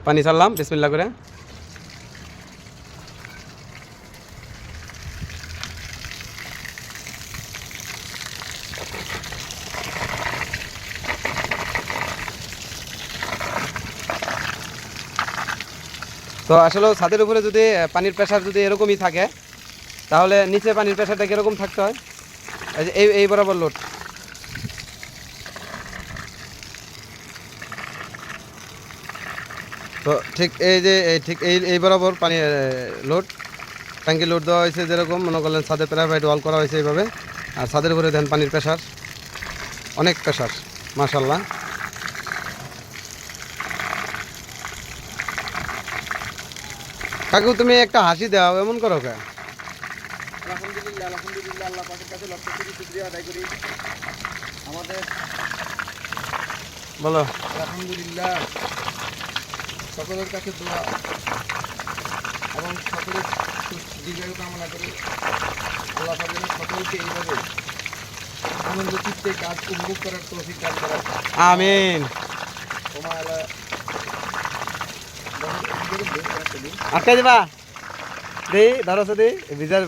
পানি ছাড়লাম বিসমিল্লাহ করে। তো আসলে ছাদের উপরে যদি পানির প্রেশার যদি এরকমই থাকে তাহলে নিচে পানির প্রেশারটা কীরকম থাকতে হয়? এই যে এই বরাবর লোড। তো ঠিক এই যে ঠিক এই বরাবর পানি লোড, ট্যাঙ্কি লোড দেওয়া হয়েছে যেরকম মনে করলেন ছাদে প্যারাফাইট ওয়াল করা হয়েছে এইভাবে। আর ছাদের উপরে দেন পানির প্রেশার, অনেক প্রেশার মাশাল্লাহ। কাকু তুমি একটা হাসি দাও, এমন করো কে? আলহামদুলিল্লাহ আলহামদুলিল্লাহ, আল্লাহ পাকের কাছে লক্ষ কোটি শুকরিয়া আদায় করি। আমাদের বলো আলহামদুলিল্লাহ, সকলের কাছে দোয়া এবং সকলের দীর্ঘায়ু কামনা করি। আল্লাহ পাকের সকলকে এইভাবে আনন্দ চিত্তে কাজ উপভোগ করার তৌফিক দান করার। আমিন। আটকে দিবা দেই ধরো যদি ভিজার